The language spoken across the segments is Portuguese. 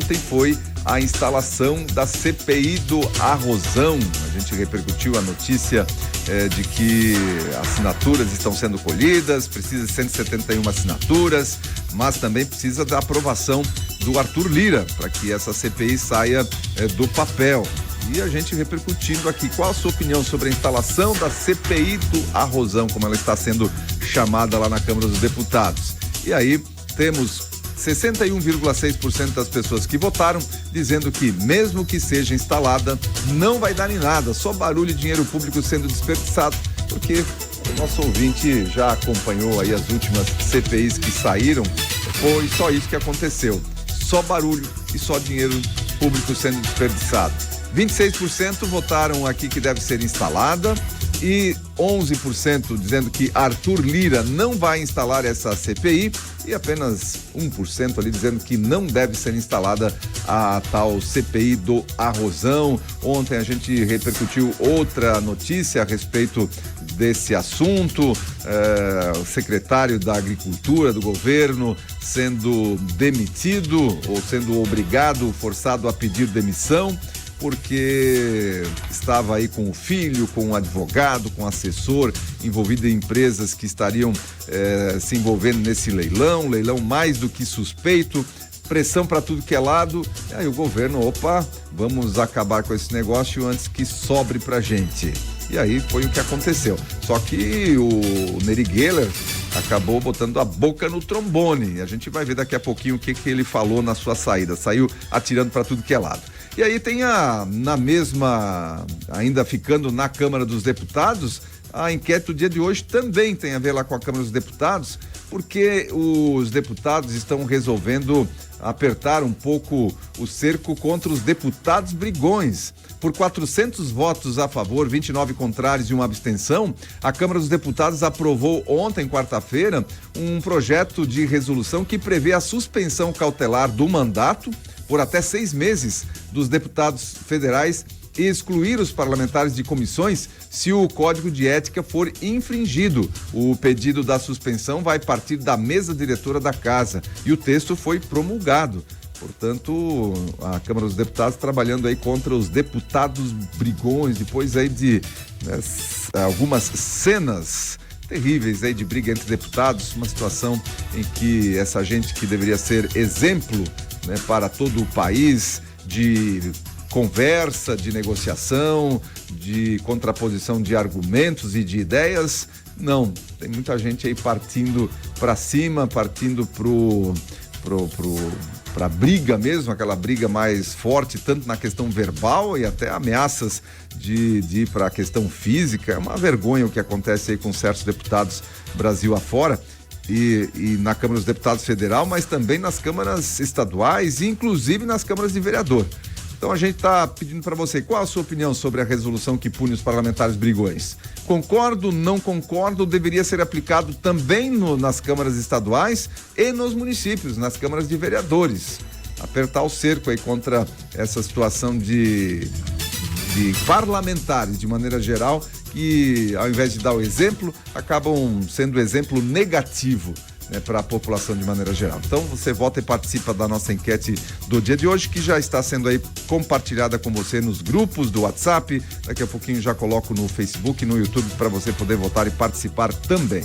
ontem foi a instalação da CPI do Arrozão. A gente repercutiu a notícia de que assinaturas estão sendo colhidas, precisa de 171 assinaturas, mas também precisa da aprovação do Arthur Lira para que essa CPI saia do papel. E a gente repercutindo aqui, qual a sua opinião sobre a instalação da CPI do Arrozão, como ela está sendo chamada lá na Câmara dos Deputados. E aí temos 61,6% das pessoas que votaram dizendo que, mesmo que seja instalada, não vai dar em nada, só barulho e dinheiro público sendo desperdiçado, porque o nosso ouvinte já acompanhou aí as últimas CPIs que saíram, foi só isso que aconteceu, só barulho e só dinheiro público sendo desperdiçado. 26% votaram aqui que deve ser instalada e 11% dizendo que Arthur Lira não vai instalar essa CPI e apenas 1% ali dizendo que não deve ser instalada a tal CPI do Arrozão. Ontem a gente repercutiu outra notícia a respeito desse assunto, o secretário da Agricultura do governo sendo demitido ou sendo obrigado, forçado a pedir demissão, porque estava aí com o filho, com um advogado, com um assessor, envolvido em empresas que estariam se envolvendo nesse leilão mais do que suspeito, pressão para tudo que é lado. E aí o governo, vamos acabar com esse negócio antes que sobre pra gente. E aí foi o que aconteceu. Só que o Neri Geller acabou botando a boca no trombone. A gente vai ver daqui a pouquinho o que ele falou na sua saída. Saiu atirando para tudo que é lado. E aí tem ainda ficando na Câmara dos Deputados, a enquete do dia de hoje também tem a ver lá com a Câmara dos Deputados, porque os deputados estão resolvendo apertar um pouco o cerco contra os deputados brigões. Por 400 votos a favor, 29 contrários e uma abstenção, a Câmara dos Deputados aprovou ontem, quarta-feira, um projeto de resolução que prevê a suspensão cautelar do mandato por até 6 meses dos deputados federais e excluir os parlamentares de comissões se o Código de Ética for infringido. O pedido da suspensão vai partir da mesa diretora da Casa e o texto foi promulgado. Portanto, a Câmara dos Deputados trabalhando aí contra os deputados brigões, depois aí de algumas cenas terríveis aí de briga entre deputados, uma situação em que essa gente que deveria ser exemplo, né, para todo o país, de conversa, de negociação, de contraposição de argumentos e de ideias, não, tem muita gente aí partindo para cima, partindo para briga mesmo, aquela briga mais forte, tanto na questão verbal e até ameaças de ir para a questão física. É uma vergonha o que acontece aí com certos deputados Brasil afora. E na Câmara dos Deputados Federal, mas também nas câmaras estaduais e inclusive nas câmaras de vereador. Então a gente está pedindo para você, qual a sua opinião sobre a resolução que pune os parlamentares brigões? Concordo, não concordo, deveria ser aplicado também nas câmaras estaduais e nos municípios, nas câmaras de vereadores. Apertar o cerco aí contra essa situação de parlamentares, de maneira geral, que ao invés de dar o exemplo, acabam sendo exemplo negativo, né, para a população de maneira geral. Então você vota e participa da nossa enquete do dia de hoje, que já está sendo aí compartilhada com você nos grupos do WhatsApp. Daqui a pouquinho já coloco no Facebook e no YouTube para você poder votar e participar também.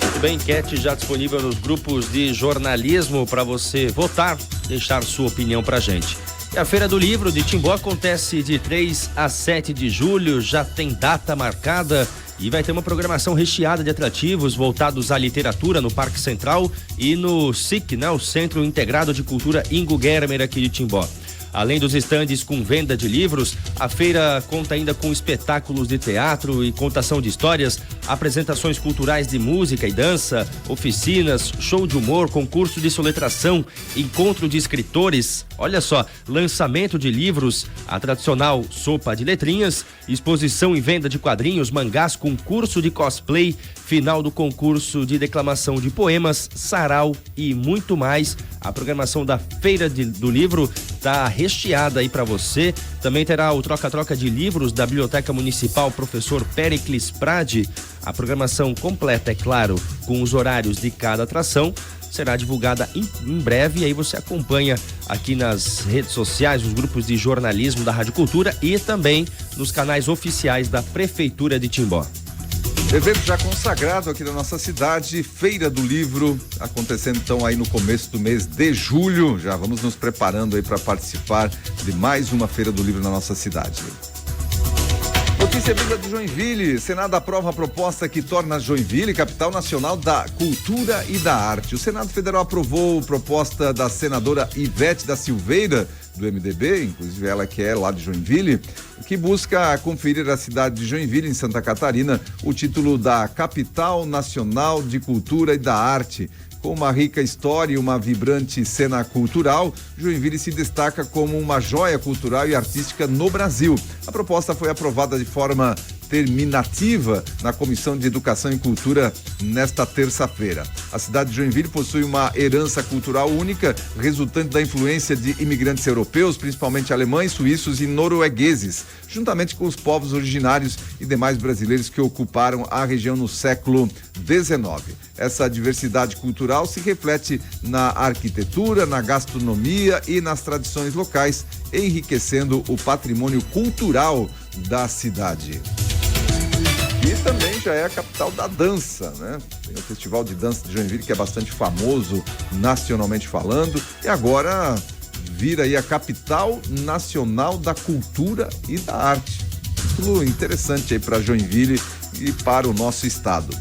Muito bem, enquete já disponível nos grupos de jornalismo para você votar, deixar sua opinião pra gente. E a Feira do Livro de Timbó acontece de 3 a 7 de julho, já tem data marcada e vai ter uma programação recheada de atrativos voltados à literatura no Parque Central e no SIC, né, o Centro Integrado de Cultura Ingo Germer aqui de Timbó. Além dos estandes com venda de livros, a feira conta ainda com espetáculos de teatro e contação de histórias, apresentações culturais de música e dança, oficinas, show de humor, concurso de soletração, encontro de escritores, olha só, lançamento de livros, a tradicional sopa de letrinhas, exposição e venda de quadrinhos, mangás, concurso de cosplay, final do concurso de declamação de poemas, sarau e muito mais. A programação da Feira do Livro está recheada aí para você. Também terá o troca-troca de livros da Biblioteca Municipal Professor Péricles Prade. A programação completa, é claro, com os horários de cada atração. será divulgada em breve, e aí você acompanha aqui nas redes sociais, nos grupos de jornalismo da Rádio Cultura e também nos canais oficiais da Prefeitura de Timbó. Evento já consagrado aqui na nossa cidade, Feira do Livro, acontecendo então aí no começo do mês de julho. Já vamos nos preparando aí para participar de mais uma Feira do Livro na nossa cidade. Notícia vinda de Joinville. Senado aprova a proposta que torna Joinville capital nacional da cultura e da arte. O Senado Federal aprovou a proposta da senadora Ivete da Silveira, do MDB, inclusive ela que é lá de Joinville, que busca conferir à cidade de Joinville, em Santa Catarina, o título da Capital Nacional de Cultura e da Arte. Com uma rica história e uma vibrante cena cultural, Joinville se destaca como uma joia cultural e artística no Brasil. A proposta foi aprovada de forma terminativa na Comissão de Educação e Cultura nesta terça-feira. A cidade de Joinville possui uma herança cultural única, resultante da influência de imigrantes europeus, principalmente alemães, suíços e noruegueses, juntamente com os povos originários e demais brasileiros que ocuparam a região no século XIX. Essa diversidade cultural se reflete na arquitetura, na gastronomia e nas tradições locais, enriquecendo o patrimônio cultural da cidade. E também já é a capital da dança, né? Tem o Festival de Dança de Joinville, que é bastante famoso nacionalmente falando, e agora vira aí a capital nacional da cultura e da arte. Título interessante aí para Joinville e para o nosso estado.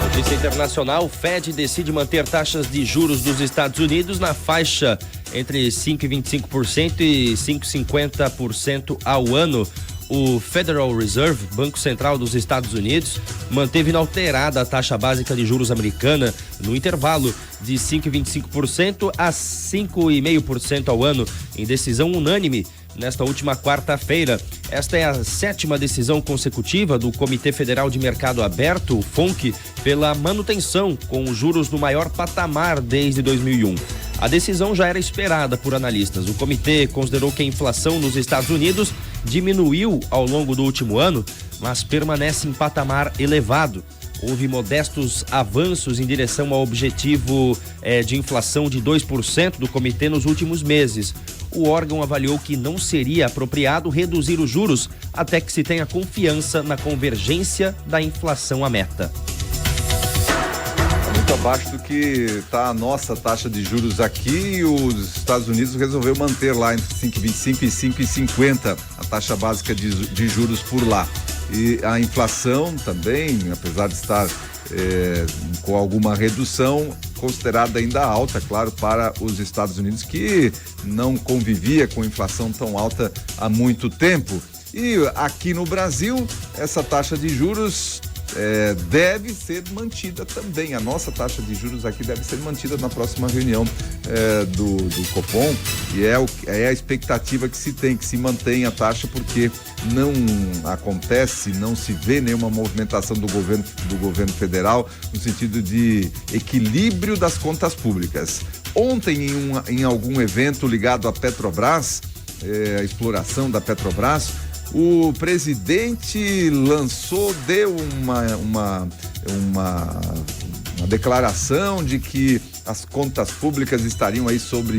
Notícia internacional: o Fed decide manter taxas de juros dos Estados Unidos na faixa entre 5,25% e 5,50% ao ano. O Federal Reserve, Banco Central dos Estados Unidos, manteve inalterada a taxa básica de juros americana no intervalo de 5,25% a 5,5% ao ano, em decisão unânime nesta última quarta-feira. Esta é a 7ª decisão consecutiva do Comitê Federal de Mercado Aberto, o FONC, pela manutenção com os juros no maior patamar desde 2001. A decisão já era esperada por analistas. O comitê considerou que a inflação nos Estados Unidos diminuiu ao longo do último ano, mas permanece em patamar elevado. Houve modestos avanços em direção ao objetivo de inflação de 2% do comitê nos últimos meses. O órgão avaliou que não seria apropriado reduzir os juros até que se tenha confiança na convergência da inflação à meta. Muito abaixo do que está a nossa taxa de juros aqui, e os Estados Unidos resolveu manter lá entre 5,25 e 5,50 a taxa básica de juros por lá. E a inflação também, apesar de estar com alguma redução, considerada ainda alta, claro, para os Estados Unidos, que não convivia com inflação tão alta há muito tempo. E aqui no Brasil, essa taxa de juros deve ser mantida também. A nossa taxa de juros aqui deve ser mantida na próxima reunião do Copom, e é a expectativa que se tem, que se mantenha a taxa, porque não acontece, não se vê nenhuma movimentação do governo federal no sentido de equilíbrio das contas públicas. Ontem, em algum evento ligado à Petrobras, a exploração da Petrobras, o presidente deu uma declaração de que as contas públicas estariam aí sob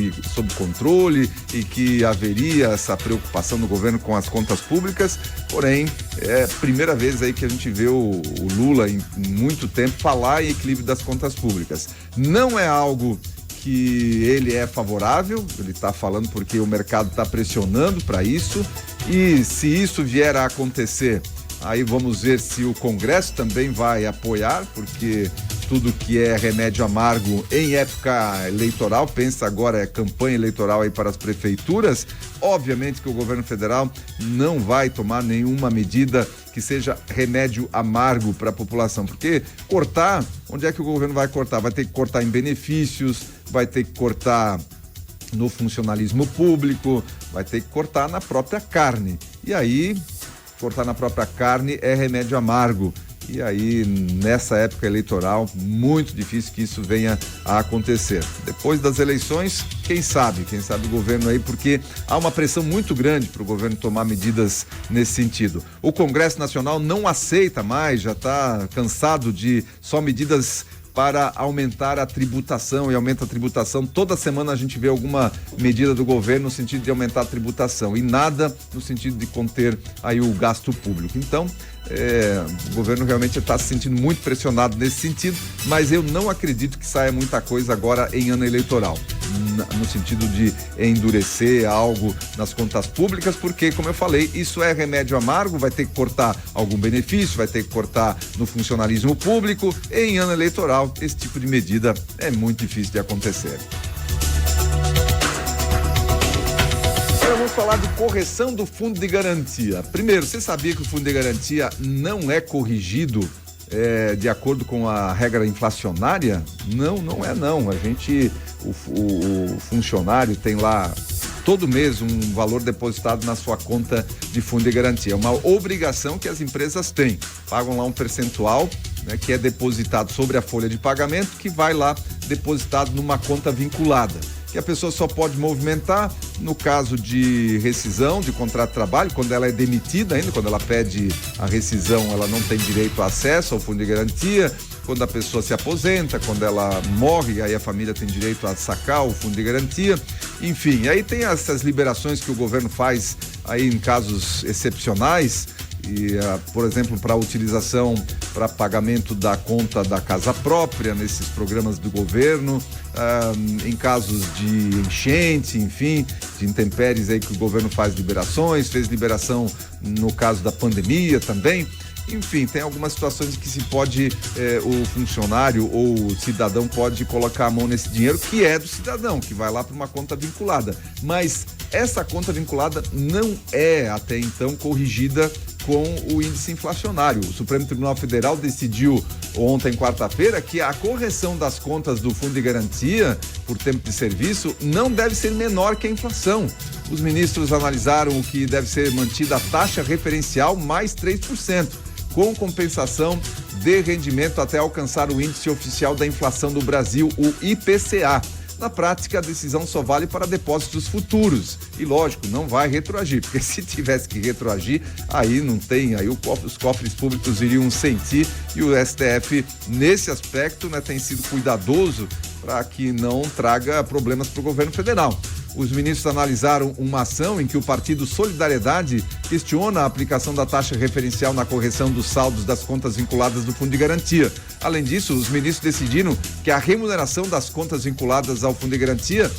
controle e que haveria essa preocupação do governo com as contas públicas. Porém, é a primeira vez aí que a gente vê o Lula em muito tempo falar em equilíbrio das contas públicas. Não é algo que ele é favorável, ele está falando porque o mercado está pressionando para isso, e se isso vier a acontecer, aí vamos ver se o Congresso também vai apoiar, porque tudo que é remédio amargo em época eleitoral, pensa agora campanha eleitoral aí para as prefeituras, obviamente que o governo federal não vai tomar nenhuma medida que seja remédio amargo para a população, porque cortar, onde é que o governo vai cortar? Vai ter que cortar em benefícios, vai ter que cortar no funcionalismo público, vai ter que cortar na própria carne. E aí, cortar na própria carne é remédio amargo. E aí, nessa época eleitoral, muito difícil que isso venha a acontecer. Depois das eleições, quem sabe o governo aí, porque há uma pressão muito grande para o governo tomar medidas nesse sentido. O Congresso Nacional não aceita mais, já está cansado de só medidas para aumentar a tributação, e aumenta a tributação. Toda semana a gente vê alguma medida do governo no sentido de aumentar a tributação e nada no sentido de conter aí o gasto público. Então, o governo realmente está se sentindo muito pressionado nesse sentido, mas eu não acredito que saia muita coisa agora em ano eleitoral, no sentido de endurecer algo nas contas públicas, porque, como eu falei, isso é remédio amargo, vai ter que cortar algum benefício, vai ter que cortar no funcionalismo público. Em ano eleitoral, esse tipo de medida é muito difícil de acontecer. Agora vamos falar de correção do fundo de garantia. Primeiro, você sabia que o fundo de garantia não é corrigido de acordo com a regra inflacionária? Não é não. O funcionário tem lá todo mês um valor depositado na sua conta de fundo de garantia. É uma obrigação que as empresas têm. Pagam lá um percentual, né, que é depositado sobre a folha de pagamento, que vai lá depositado numa conta vinculada, que a pessoa só pode movimentar no caso de rescisão de contrato de trabalho, quando ela é demitida ainda, quando ela pede a rescisão, ela não tem direito a acesso ao fundo de garantia. Quando a pessoa se aposenta, quando ela morre, aí a família tem direito a sacar o fundo de garantia. Enfim, aí tem essas liberações que o governo faz aí em casos excepcionais, e, por exemplo, para utilização, para pagamento da conta da casa própria nesses programas do governo, em casos de enchente, enfim, de intempéries aí que o governo faz liberações, fez liberação no caso da pandemia também. Enfim, tem algumas situações que se pode, o funcionário ou o cidadão pode colocar a mão nesse dinheiro que é do cidadão, que vai lá para uma conta vinculada. Mas essa conta vinculada não é, até então, corrigida com o índice inflacionário. O Supremo Tribunal Federal decidiu ontem, quarta-feira, que a correção das contas do Fundo de Garantia por tempo de serviço não deve ser menor que a inflação. Os ministros analisaram o que deve ser mantida a taxa referencial mais 3%, com compensação de rendimento até alcançar o índice oficial da inflação do Brasil, o IPCA. Na prática, a decisão só vale para depósitos futuros. E lógico, não vai retroagir, porque se tivesse que retroagir, aí não tem, aí os cofres públicos iriam sentir, e o STF, nesse aspecto, né, tem sido cuidadoso para que não traga problemas para o governo federal. Os ministros analisaram uma ação em que o Partido Solidariedade questiona a aplicação da taxa referencial na correção dos saldos das contas vinculadas do Fundo de Garantia. Além disso, os ministros decidiram que a remuneração das contas vinculadas ao Fundo de Garantia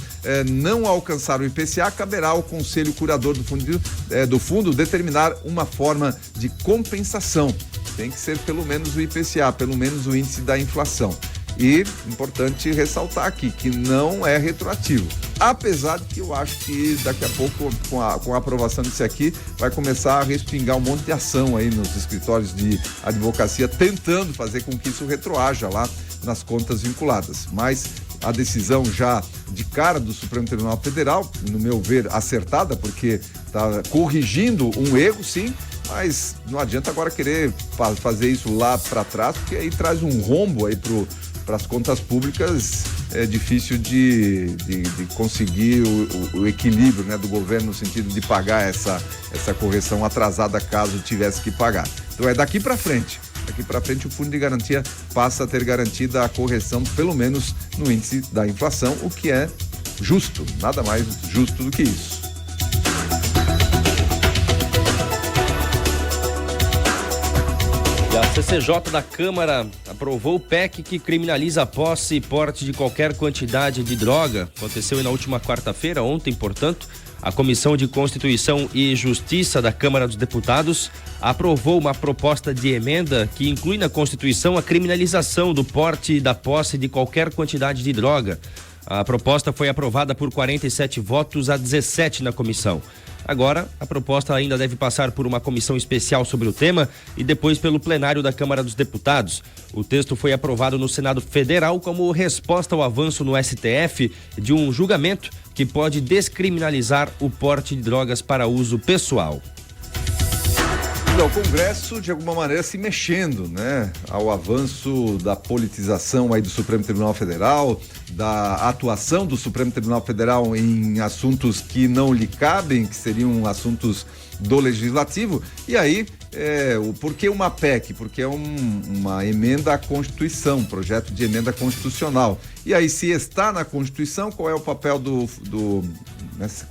não alcançar o IPCA, caberá ao Conselho Curador do Fundo determinar uma forma de compensação. Tem que ser pelo menos o IPCA, pelo menos o índice da inflação. E, importante ressaltar aqui, que não é retroativo. Apesar de que eu acho que daqui a pouco, com a aprovação disso aqui, vai começar a respingar um monte de ação aí nos escritórios de advocacia, tentando fazer com que isso retroaja lá nas contas vinculadas. Mas a decisão já de cara do Supremo Tribunal Federal, no meu ver, acertada, porque está corrigindo um erro, sim, mas não adianta agora querer fazer isso lá para trás, porque aí traz um rombo aí para as contas públicas. É difícil de conseguir o equilíbrio, né, do governo no sentido de pagar essa correção atrasada caso tivesse que pagar. Então é daqui para frente. Daqui para frente o Fundo de Garantia passa a ter garantida a correção pelo menos no índice da inflação, o que é justo, nada mais justo do que isso. A CCJ da Câmara aprovou o PEC que criminaliza a posse e porte de qualquer quantidade de droga. Aconteceu na última quarta-feira, ontem, portanto. A Comissão de Constituição e Justiça da Câmara dos Deputados aprovou uma proposta de emenda que inclui na Constituição a criminalização do porte e da posse de qualquer quantidade de droga. A proposta foi aprovada por 47 votos a 17 na comissão. Agora, a proposta ainda deve passar por uma comissão especial sobre o tema e depois pelo plenário da Câmara dos Deputados. O texto foi aprovado no Senado Federal como resposta ao avanço no STF de um julgamento que pode descriminalizar o porte de drogas para uso pessoal. O Congresso, de alguma maneira, se mexendo, né, ao avanço da politização aí do Supremo Tribunal Federal, da atuação do Supremo Tribunal Federal em assuntos que não lhe cabem, que seriam assuntos do Legislativo, e aí Por que uma PEC? Porque é uma emenda à Constituição, projeto de emenda constitucional. E aí, se está na Constituição, qual é o papel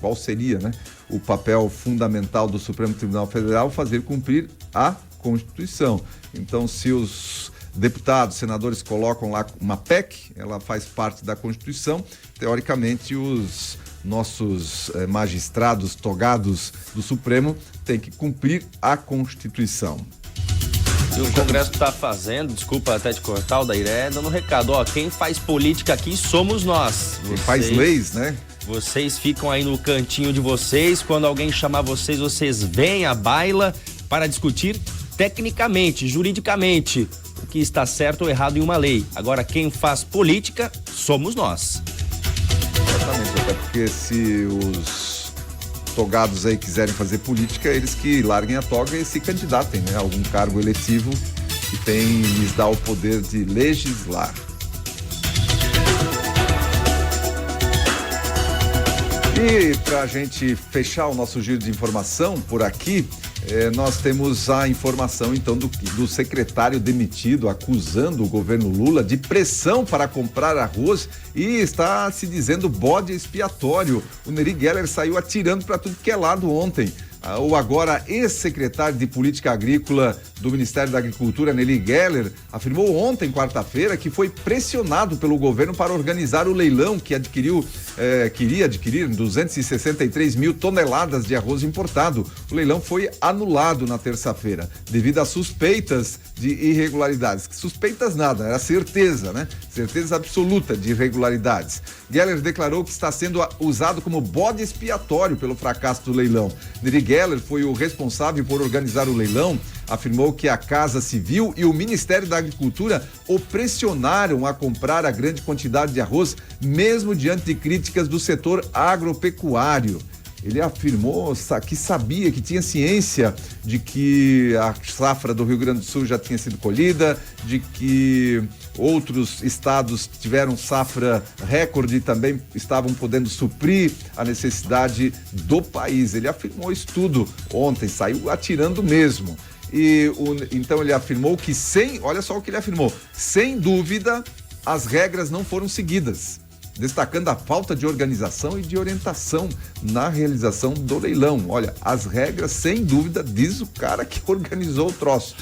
qual seria, né? O papel fundamental do Supremo Tribunal Federal? Fazer cumprir a Constituição. Então, se os deputados, senadores colocam lá uma PEC, ela faz parte da Constituição, teoricamente os nossos magistrados togados do Supremo têm que cumprir a Constituição. E o Congresso está fazendo, desculpa até te cortar, o Dairé, dando um recado, quem faz política aqui somos nós. Quem faz leis, né? Vocês ficam aí no cantinho de vocês, quando alguém chamar vocês vêm à baila para discutir tecnicamente, juridicamente, o que está certo ou errado em uma lei. Agora, quem faz política somos nós. Exatamente, até porque se os togados aí quiserem fazer política, eles que larguem a toga e se candidatem, né? A algum cargo eletivo que lhes dá o poder de legislar. E para a gente fechar o nosso giro de informação por aqui, nós temos a informação então do secretário demitido acusando o governo Lula de pressão para comprar arroz e está se dizendo bode expiatório. O Nery Geller saiu atirando para tudo que é lado ontem. O agora ex-secretário de Política Agrícola do Ministério da Agricultura, Nery Geller, afirmou ontem, quarta-feira, que foi pressionado pelo governo para organizar o leilão que queria adquirir 263 mil toneladas de arroz importado. O leilão foi anulado na terça-feira, devido a suspeitas de irregularidades. Suspeitas nada, era certeza, né? Certeza absoluta de irregularidades. Geller declarou que está sendo usado como bode expiatório pelo fracasso do leilão. Nery Geller foi o responsável por organizar o leilão, afirmou que a Casa Civil e o Ministério da Agricultura o pressionaram a comprar a grande quantidade de arroz, mesmo diante de críticas do setor agropecuário. Ele afirmou que sabia, que tinha ciência de que a safra do Rio Grande do Sul já tinha sido colhida, de que outros estados tiveram safra recorde e também estavam podendo suprir a necessidade do país. Ele afirmou isso tudo ontem, saiu atirando mesmo. Então ele afirmou que olha só o que ele afirmou, sem dúvida as regras não foram seguidas, destacando a falta de organização e de orientação na realização do leilão. Olha, as regras, sem dúvida, diz o cara que organizou o troço,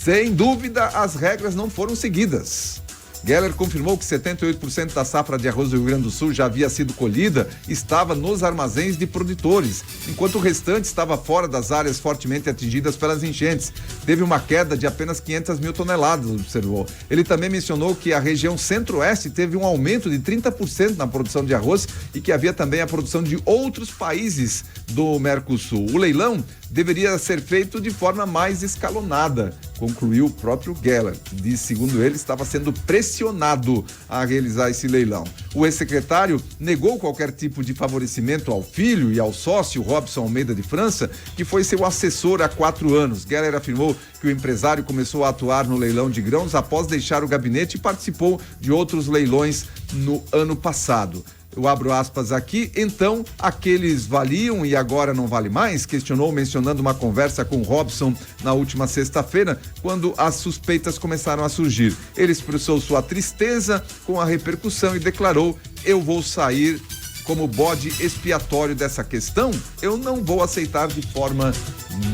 sem dúvida as regras não foram seguidas. Geller confirmou que 78% da safra de arroz do Rio Grande do Sul já havia sido colhida e estava nos armazéns de produtores, enquanto o restante estava fora das áreas fortemente atingidas pelas enchentes. Teve uma queda de apenas 500 mil toneladas, observou. Ele também mencionou que a região centro-oeste teve um aumento de 30% na produção de arroz e que havia também a produção de outros países do Mercosul. O leilão deveria ser feito de forma mais escalonada, concluiu o próprio Geller, que, segundo ele, estava sendo pressionado a realizar esse leilão. O ex-secretário negou qualquer tipo de favorecimento ao filho e ao sócio Robson Almeida de França, que foi seu assessor há 4 anos. Geller afirmou que o empresário começou a atuar no leilão de grãos após deixar o gabinete e participou de outros leilões no ano passado. Eu abro aspas aqui, então aqueles valiam e agora não vale mais? Questionou, mencionando uma conversa com Robson na última sexta-feira, quando as suspeitas começaram a surgir. Ele expressou sua tristeza com a repercussão e declarou: eu vou sair como bode expiatório dessa questão, eu não vou aceitar de forma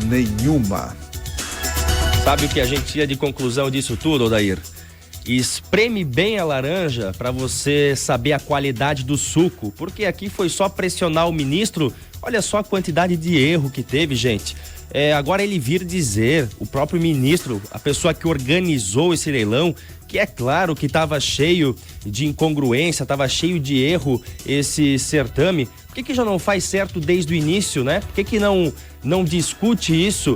nenhuma. Sabe o que a gente tira de conclusão disso tudo, Odair? Espreme bem a laranja para você saber a qualidade do suco, porque aqui foi só pressionar o ministro. Olha só a quantidade de erro que teve, gente. Agora ele vir dizer, o próprio ministro, a pessoa que organizou esse leilão, que é claro que estava cheio de incongruência, estava cheio de erro esse certame. Por que já não faz certo desde o início, né? Por que não discute isso?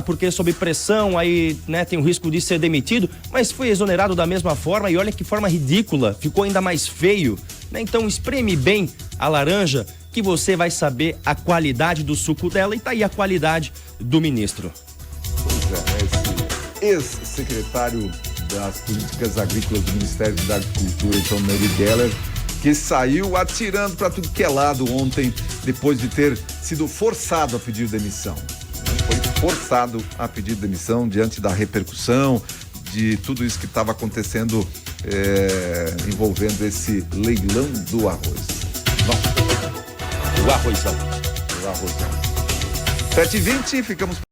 Porque sob pressão, aí, né, tem o risco de ser demitido, mas foi exonerado da mesma forma e olha que forma ridícula, ficou ainda mais feio, né? Então espreme bem a laranja que você vai saber a qualidade do suco dela e tá aí a qualidade do ministro. Pois esse ex-secretário das Políticas Agrícolas do Ministério da Agricultura, então Nery Geller, que saiu atirando para tudo que é lado ontem, depois de ter sido forçado a pedir demissão. Foi forçado a pedir demissão diante da repercussão de tudo isso que estava acontecendo envolvendo esse leilão do arroz. O arrozão. O arrozão. 7h20, ficamos